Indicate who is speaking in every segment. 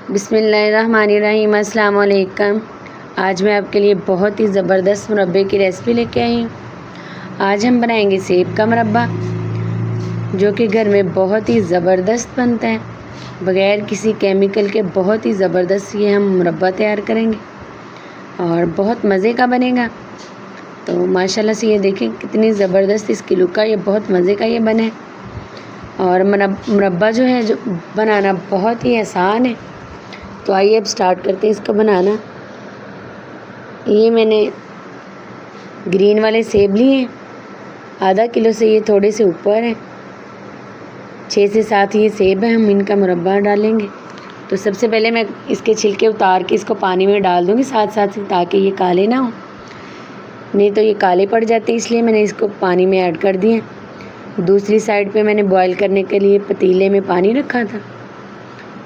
Speaker 1: बिस्मिल्लाहिर्रहमानिर्रहीम। अस्सलाम वालेकुम। आज मैं आपके लिए बहुत ही ज़बरदस्त मुरब्बे की रेसिपी लेके आई हूँ। आज हम बनाएंगे सेब का मुरब्बा, जो कि घर में बहुत ही ज़बरदस्त बनता है, बग़ैर किसी केमिकल के। बहुत ही ज़बरदस्त ये हम मुरब्बा तैयार करेंगे और बहुत मज़े का बनेगा। तो माशाल्लाह से ये देखें कितनी ज़बरदस्त इसकी लुक का, ये बहुत मज़े का ये बना है। और मुरब्बा जो है जो बनाना बहुत ही आसान है। तो आइए अब स्टार्ट करते हैं इसको बनाना। ये मैंने ग्रीन वाले सेब लिए हैं, आधा किलो से ये थोड़े से ऊपर है। 6 से 7 ये सेब हैं, हम इनका मुरब्बा डालेंगे। तो सबसे पहले मैं इसके छिलके उतार के इसको पानी में डाल दूँगी साथ साथ, ताकि ये काले ना हो, नहीं तो ये काले पड़ जाते, इसलिए मैंने इसको पानी में ऐड कर दिए। दूसरी साइड पे मैंने बॉईल करने के लिए पतीले में पानी रखा था।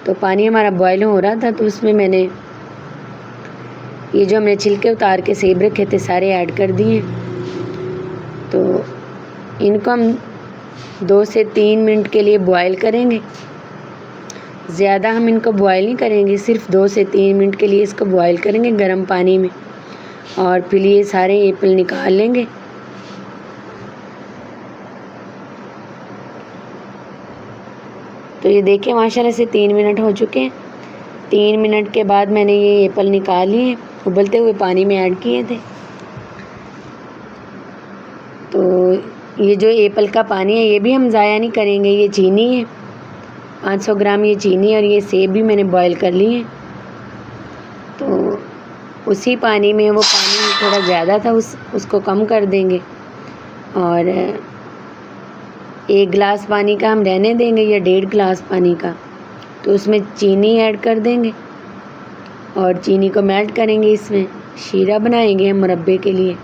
Speaker 1: तो पानी हमारा बॉईल हो रहा था, तो उसमें मैंने ये जो हमने छिलके उतार के सेब रखे थे सारे ऐड कर दिए। तो इनको हम 2 से 3 मिनट के लिए बॉईल करेंगे। ज़्यादा हम इनको बॉईल नहीं करेंगे, सिर्फ 2 से 3 मिनट के लिए इसको बॉईल करेंगे गर्म पानी में। और फिर ये सारे एप्पल निकाल लेंगे। तो ये देखिए माशाल्लाह से 3 मिनट हो चुके हैं। 3 मिनट के बाद मैंने ये एप्पल निकाल लिए, उबलते हुए पानी में ऐड किए थे। तो ये जो एप्पल का पानी है ये भी हम ज़ाया नहीं करेंगे। ये चीनी है, 500 ग्राम ये चीनी, और ये सेब भी मैंने बॉईल कर लिए हैं। तो उसी पानी में, वो पानी थोड़ा ज़्यादा था, उसको कम कर देंगे। और 1 गिलास पानी का हम रहने देंगे या 1.5 गिलास पानी का। तो उसमें चीनी ऐड कर देंगे और चीनी को मेल्ट करेंगे। इसमें शीरा बनाएंगे हम मुरब्बे के लिए।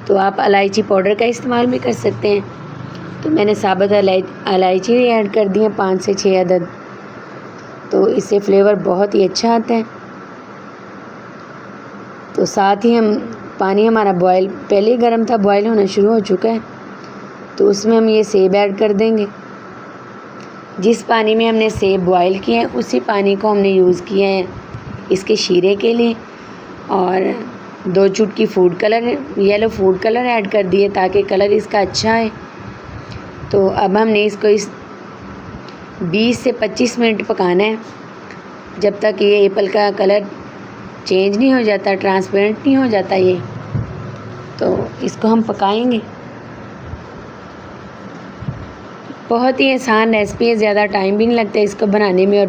Speaker 1: तो आप इलायची पाउडर का इस्तेमाल भी कर सकते हैं। तो मैंने साबुत इलायची ऐड कर दी है 5 से 6 अदद। तो इससे फ्लेवर बहुत ही अच्छा आता है। तो साथ ही हम पानी हमारा बॉयल पहले ही गर्म था, बॉयल होना शुरू हो चुका है। तो उसमें हम ये सेब ऐड कर देंगे। जिस पानी में हमने सेब बॉयल किए हैं उसी पानी को हमने यूज़ किया है इसके शीरे के लिए। और 2 चुटकी food colour, yellow food colour add कर दिए, ताकि कलर इसका अच्छा है। तो अब हमने इसको 20 से 25 मिनट पकाना है, जब तक ये एप्पल का कलर चेंज नहीं हो जाता, ट्रांसपेरेंट नहीं हो जाता ये। तो इसको हम पकाएंगे। बहुत ही आसान रेसिपी है, ज़्यादा टाइम भी नहीं लगता इसको बनाने में, और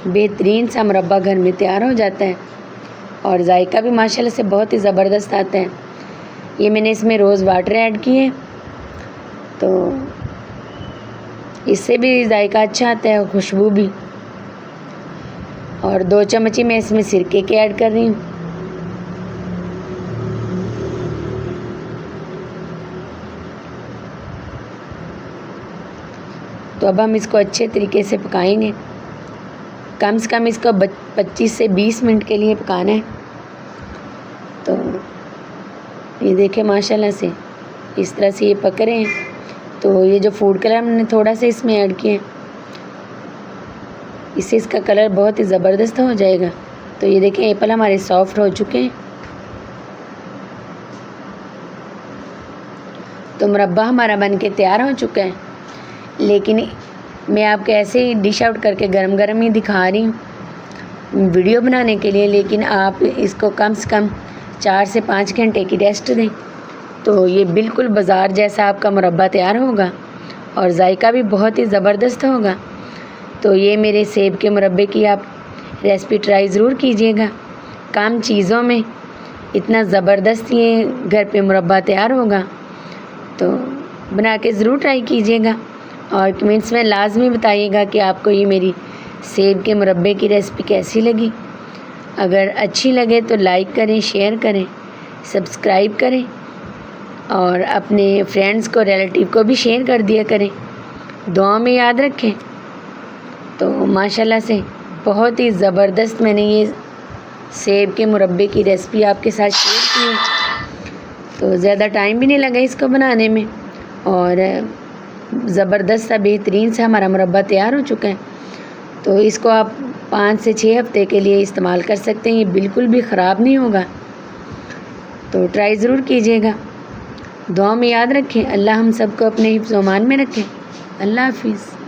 Speaker 1: बेहतरीन सा मुरब्बा घर में तैयार हो जाता है। और जायका भी माशाल्लाह से बहुत ही ज़बरदस्त आता है। ये मैंने इसमें रोज़ वाटर ऐड किए, तो इससे भी जायका अच्छा आता है, खुशबू भी। और 2 चम्मच मैं इसमें सिरके के ऐड कर रही हूँ। तो अब हम इसको अच्छे तरीके से पकाएंगे। कम से कम इसको 25 से 20 मिनट के लिए पकाना है। तो ये देखें माशाल्लाह से इस तरह से ये पक रहे हैं। तो ये जो फूड कलर हमने थोड़ा सा इसमें ऐड किया है, इससे इसका कलर बहुत ही ज़बरदस्त हो जाएगा। तो ये देखें एप्पल हमारे सॉफ्ट हो चुके हैं। तो मुरब्बा हमारा बन के तैयार हो चुका है। लेकिन मैं आपको ऐसे ही डिश आउट करके गरम गरम ही दिखा रही हूँ वीडियो बनाने के लिए। लेकिन आप इसको कम से कम 4 से 5 घंटे की रेस्ट दें, तो ये बिल्कुल बाज़ार जैसा आपका मुरब्बा तैयार होगा और जायका भी बहुत ही ज़बरदस्त होगा। तो ये मेरे सेब के मुरब्बे की आप रेसिपी ट्राई ज़रूर कीजिएगा। कम चीज़ों में इतना ज़बरदस्त ये घर पे मुरब्बा तैयार होगा। तो बना के ज़रूर ट्राई कीजिएगा और कमेंट्स में लाजमी बताइएगा कि आपको ये मेरी सेब के मुरब्बे की रेसिपी कैसी लगी। अगर अच्छी लगे तो लाइक करें, शेयर करें, सब्सक्राइब करें और अपने फ्रेंड्स को, रिलेटिव को भी शेयर कर दिया करें। दुआ में याद रखें। तो माशाल्लाह से बहुत ही ज़बरदस्त मैंने ये सेब के मुरब्बे की रेसिपी आपके साथ शेयर की है। तो ज़्यादा टाइम भी नहीं लगा इसको बनाने में, और ज़बरदस्त सा बेहतरीन सा हमारा मुरब्बा तैयार हो चुका है। तो इसको आप 5 से 6 हफ्ते के लिए इस्तेमाल कर सकते हैं। ये बिल्कुल भी ख़राब नहीं होगा, तो ट्राई ज़रूर कीजिएगा। दुआ में याद रखें। अल्लाह हम सबको अपने हिफ्ज़-ओ-अमान में रखें। अल्लाह हाफ़िज़।